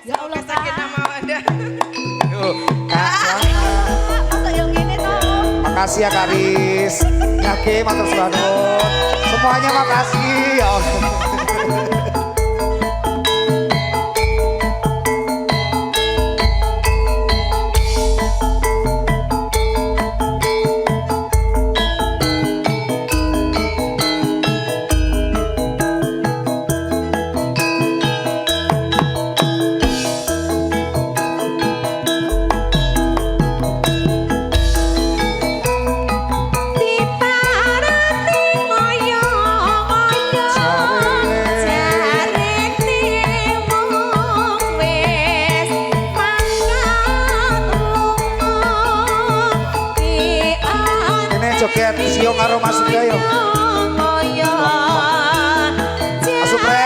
Ya Allah sakit nama Anda. Yuk, Kak. Masa yang ini tuh. Makasih ya Karis. Nyake matur suwun. Semuanya makasih ya. Joget siung karo Mas Supre yo. Mas Supre.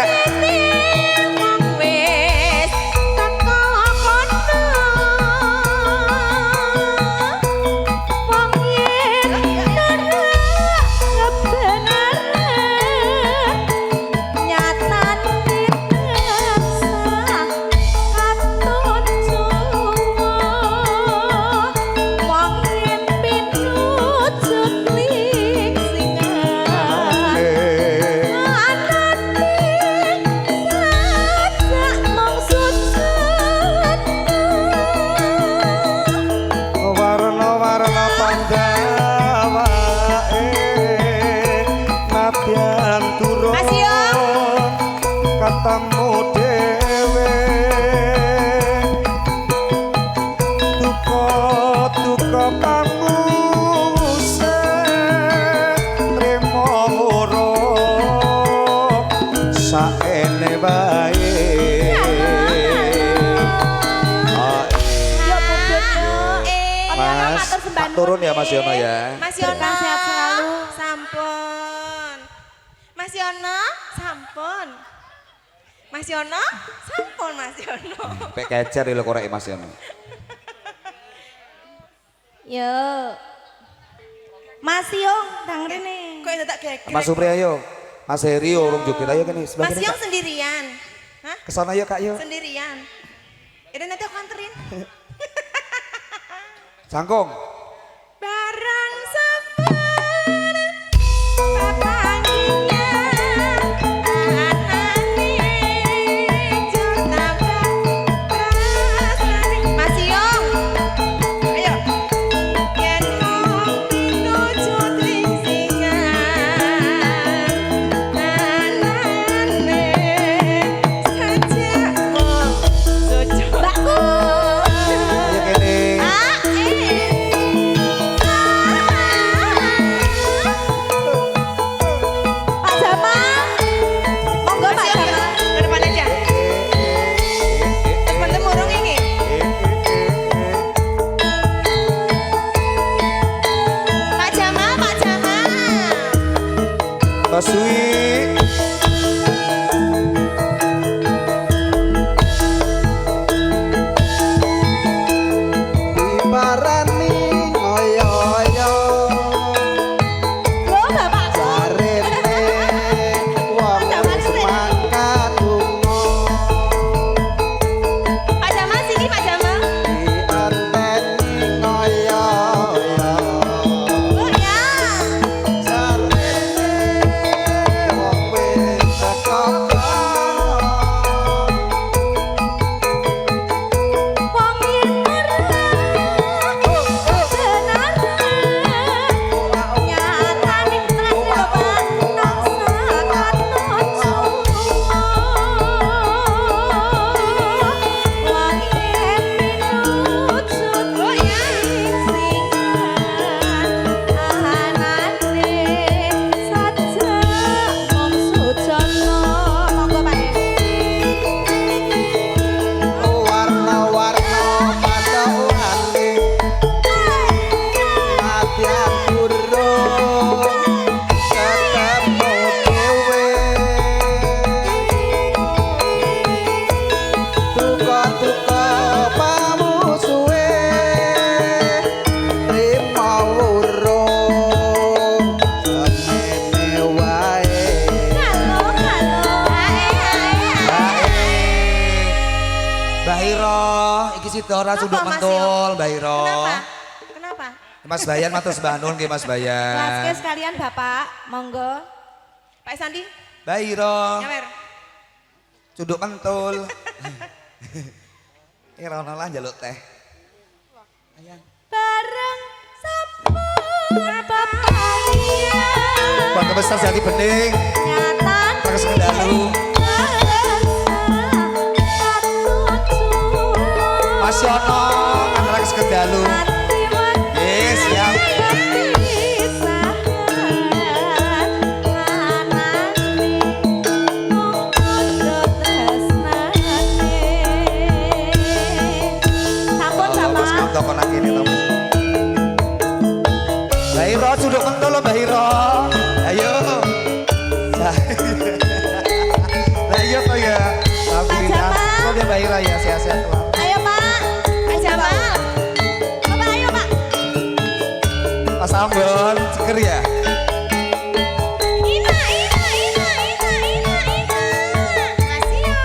Katamu dewe Duka kamu se Trimo muruk Saene bae Mas, turun ya Mas Yono ya. Mas Yono sehat selalu. Sampun. Mas Yono, sampun. Mas Yono, sampun Mas Yono. Pek kecer lho korek Mas Yono. Yo. Mas Yong, dang rene. Kok tak geger. Mas Supri ayo. Mas Heri urung joget ayo kene sebelah Mas kene. Yong sendirian. Hah? Kesana yuk Kak yuk. Sendirian. Ini nanti aku anterin. Sangkong. Barang sampun papanginya anane jur nambah prasane. Mas Yong. Ayo. Yen mung pinuju tringsingan anane sajak mung sujud. Mbakku. Ayo kene. Pak Jamal, monggo Pak Jamal, ke depan aja. Teman murung ini. Pak Jamal, Pak Jamal. Mas Dwi. Ibarani ngoyo-oyo Loh, Bapak. jarene wong semangat lunga Pak Jamal sini, Pak Jamal. dianteni ngoyo-oyo Oh ya. jarene wong wis teko Wong yen ora benar. Nyatane tresno panaksa katojo. Wong yen pinujut tringsingan anane sajak mung sujono. Monggo Pak. warna-warna padawane atian burung ketemu dewe duka-duka pamusuhe trimo urung semene wae Halo, halo. Ae, ae, ae. Mbak Hiro, iki sida ora Apa, sunduk Mas, mentul, Mbak Hiro. Kenapa? Kenapa? Mas Bayan matur sembah nuwun nggih Mas Bayan. Laske sekalian Bapak, monggo. Pak Sandi, Mbak Hiro, nyawer. sunduk mentul. Ora ono lah njaluk teh. Bareng sampun papaya. Bangga besar jati bening. Nyatan Terus kendalu. Mas Yono, antara kesekendalu. Yes, siap. Toko nak ini tau. Mbak Hiro suduk mentul Mbak Hiro. Ayo. Lah iya toh ya. Alhamdulillah. Kok dia Mbak Hiro ya sehat-sehat tuh. Ayo Pak, Pak Jamal. Bapak ayo Pak. Mas Ambon, seger ya. Ina. Masih ya.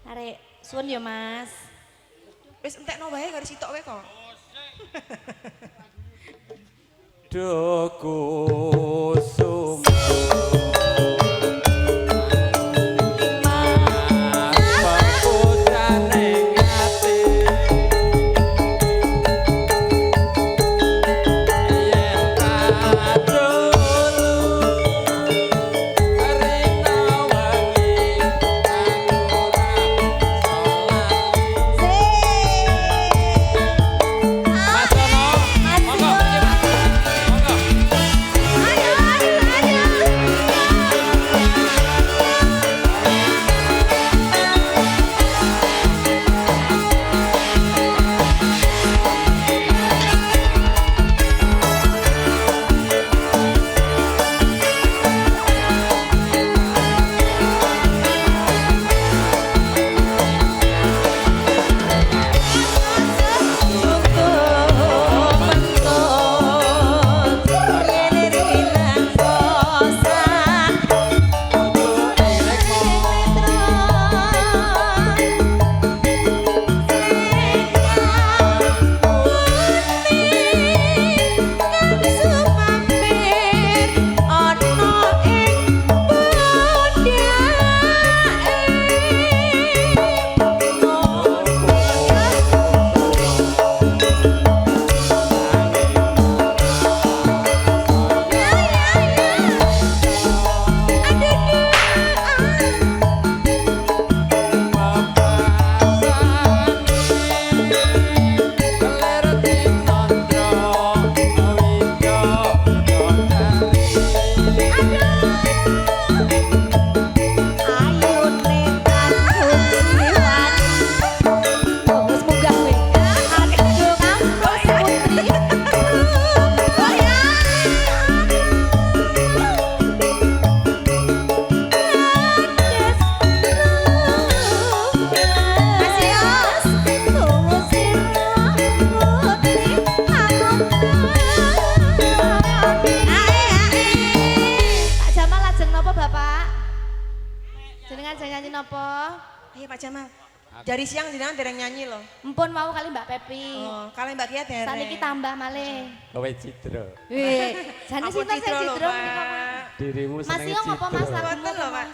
Arek, suwun ya Mas. Wis entekno wae karo sitok wae kok. Dukusum Ayo. Jenengan jangan nyanyi nopo? Ayo Pak Jamal. Dari siang jenengan dereng nyanyi loh. Empun mau kali Mbak Pepi. Oh, kalian Mbak Kia dereng. Saniki tambah malih. Kowe Citra. Jane Ampun sinten sing Citra lho, Citra? Pak. Dirimu Mas seneng Iyo ngopo Mas? Citra. Boten lho, Pak.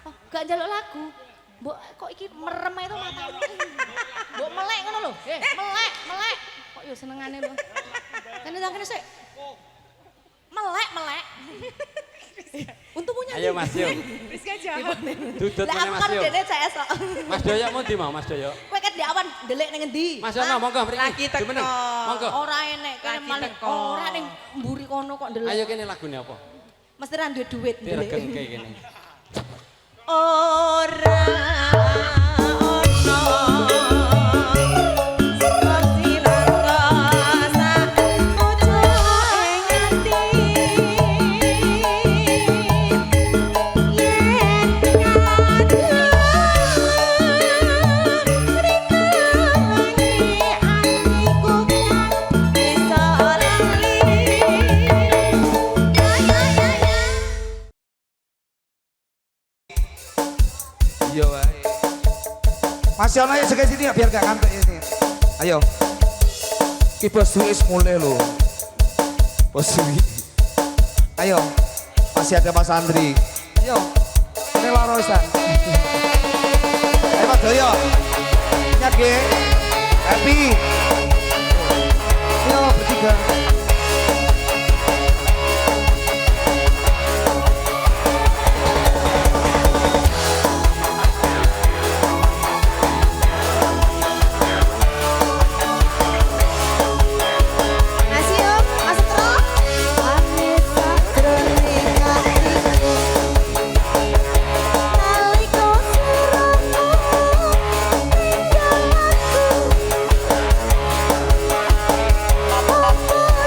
Oh, gak njaluk lagu. Mbok kok iki merem itu matamu. Mbok melek ngono lho. Melek, melek. Kok yo senengane lho. Kene sik. Melek. Untuk punya. Ayo Mas Yo. Wis gak jawab. Dudut Lah meneh aku Mas kan Yo. dene CS kok. Mas Doyo mau di mau Mas Doyo. Kowe ket di awan ndelik ning endi? Mas Yono monggo mriki. Lagi teko. Jumeneng. Monggo. Ora enek kene Lagi malah teko. ora ning mburi kono kok ndelik. Ayo kene lagune apa? Mesti ra duwe duit ndelik. Diregengke kene. Ora ono sebab sirangga ojo ing ati yen ngadu ringangi atiku bisa lali Iya wae. Mas Yono ya jaga sini ya biar gak ngantuk ini. Ayo. Ki Bos Dwi wis mulai lho. Bos Dwi. Ayo. Masih ada Mas Andri. Ayo. Ini loro Ustaz. Ayo Mas Doyo. Nyage. Happy. Ayo bertiga. Masih yuk, masuk terus. Amit sakroning hatiku, naliko suaramu tinggal aku.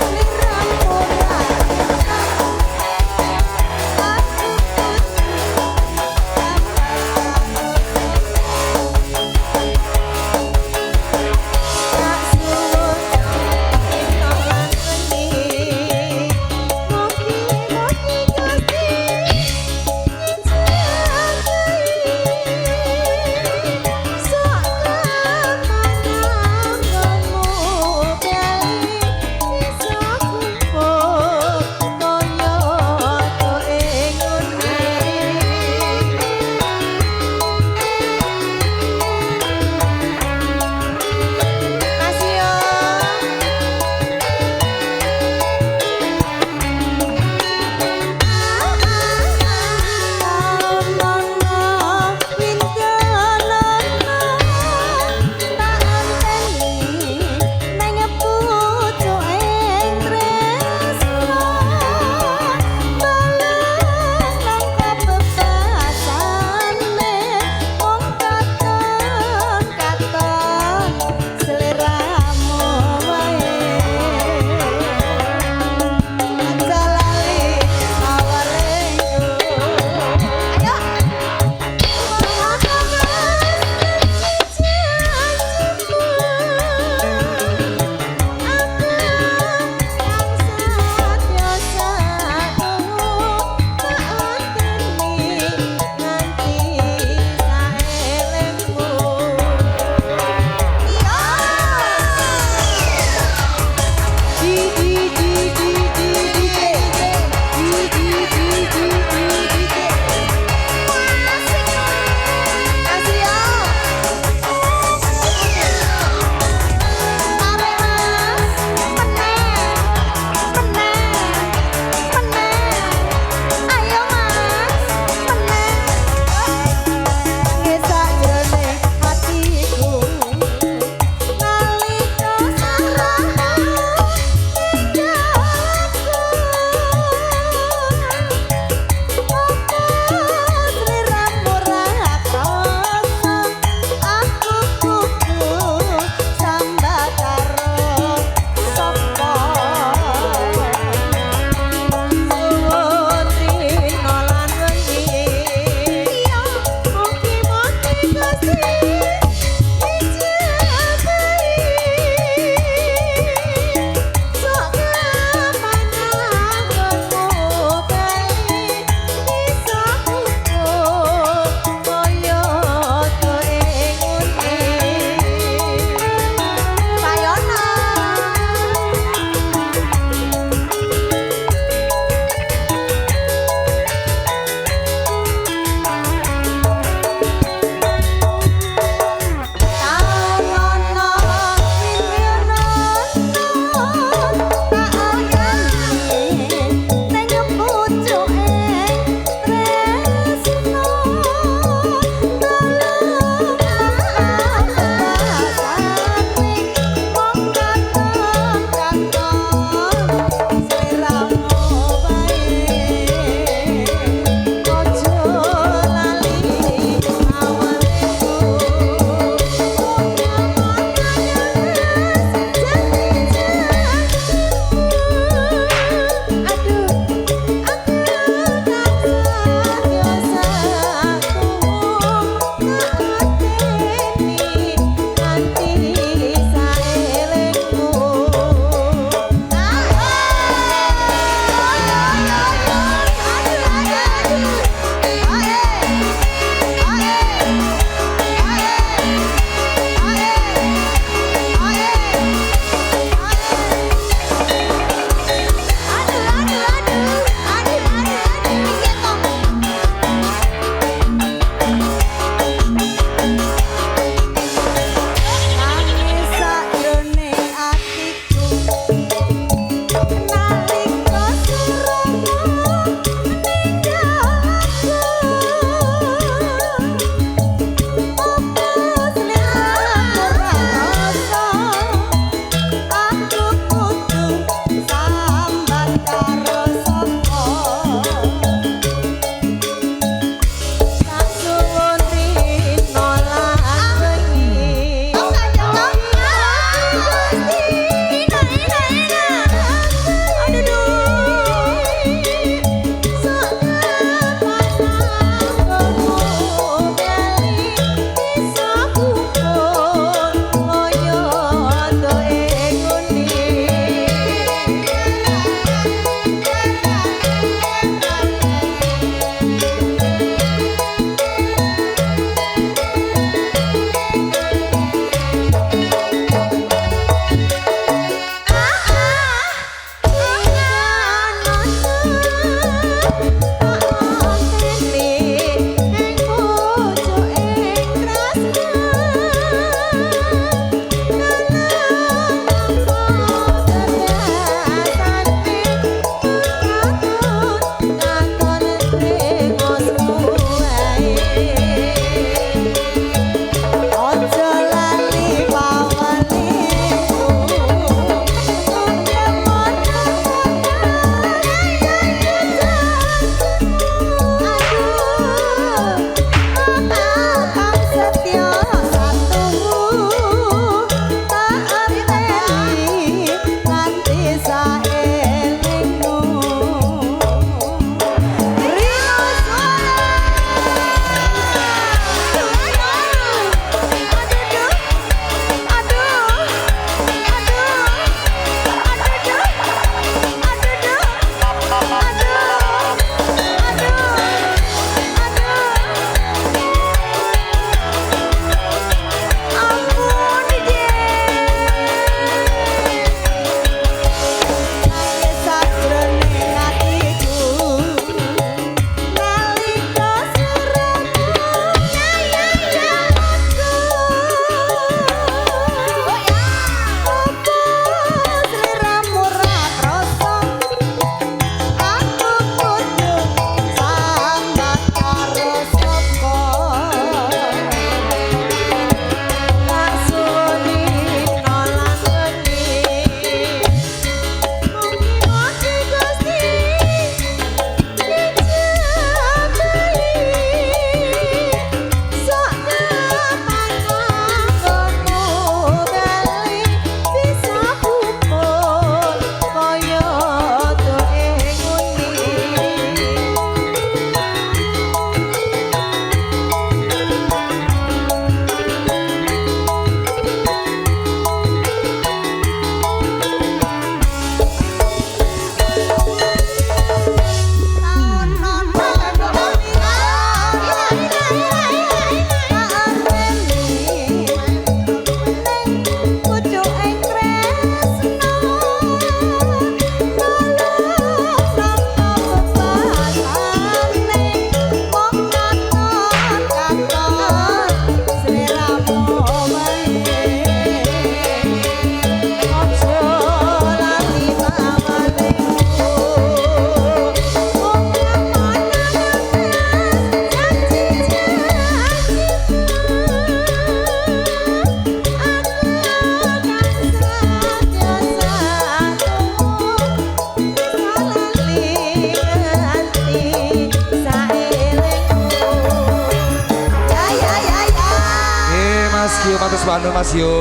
Gio, Mas Bandung, Mas Gio.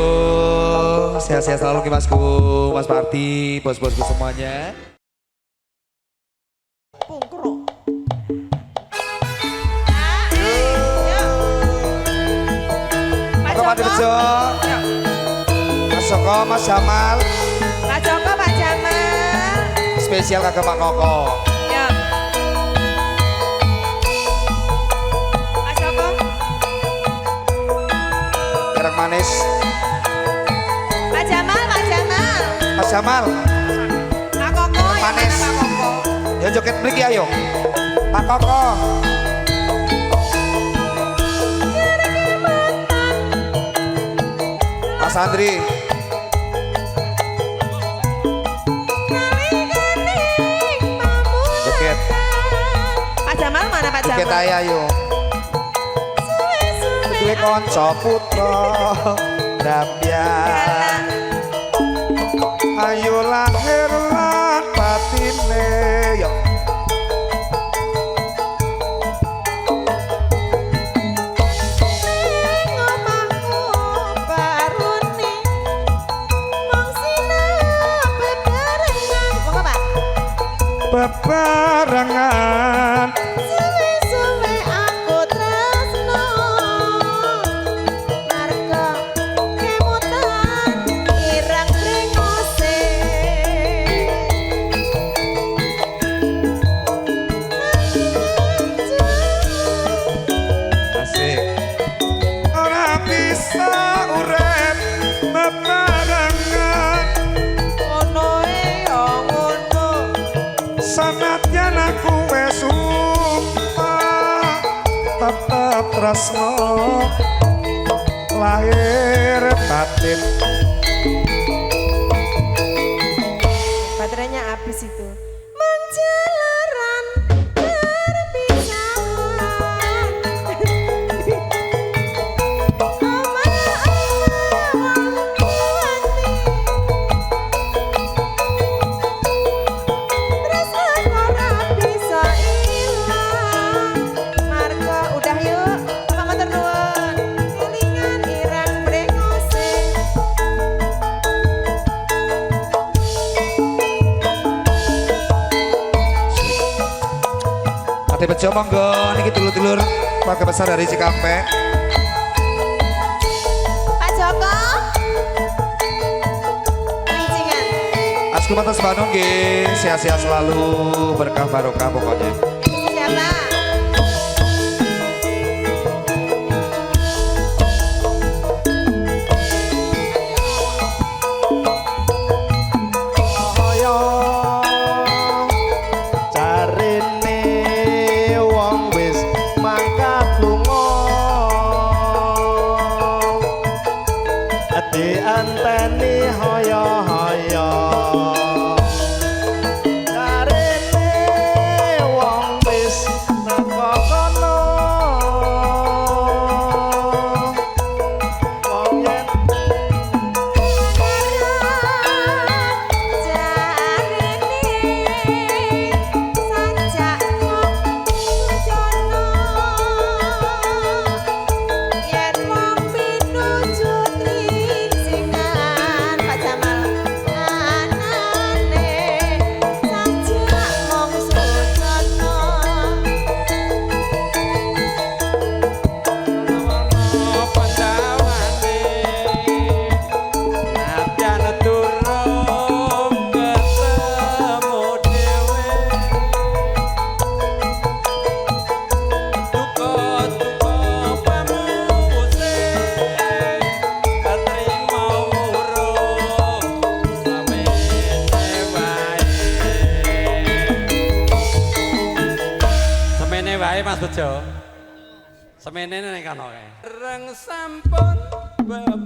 Sehat-sehat selalu Ki Masku, Mas Parti, bos-bosku semuanya. Pungkro. Pak Pak Parti Joko. Bejo. Mas Joko, Mas Jamal. Pak Joko, Pak Jamal. Spesial kakak Pak Koko. Ya. Pak Joko. Kerang manis. Pak Jamal, Pak Jamal. Mas Jamal. Pak Koko, yang Manis. mana Pak Koko? Ya joget mriki ayo. Pak Koko. Mas Andri. Joget. Pak Jamal mana Pak Joget Jamal? ayo ayo. Duwe kanca putra Dampian. Ayo lahir lan batine yo. Bebarengan asik. Ora bisa urip bebarengan sanadyan aku wis sumpah tetep tresno lahir batin. Baterainya habis itu. Menjalaran perpisahan. Terus ora bisa ilang. Margo udah yuk, Pak matur nuwun. Kelingan irang brengose. Ate Bejo monggo niki dulur-dulur keluarga besar dari Cikampek. Pak Joko. Rincingan. Asku Mas Bandung nggih, sehat-sehat selalu, berkah barokah pokoknya. Siapa? Kaya jarene wong wis mangkat lunga ati anteni haya-haya jarene wong wis naka kono wong yen Mas Bejo. Semene ning kono kae. Reng sampun bab.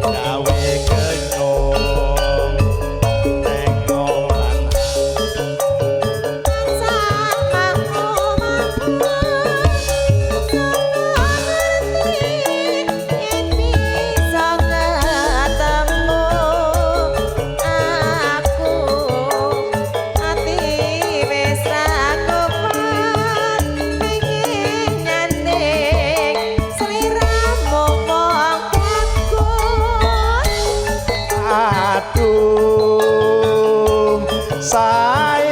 gawe kenyong tengok lan aduh sayang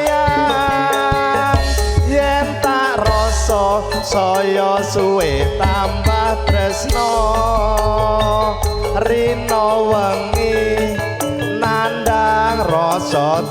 yen tak rasa saya suwe tambah tresno rino wengi nandang rasa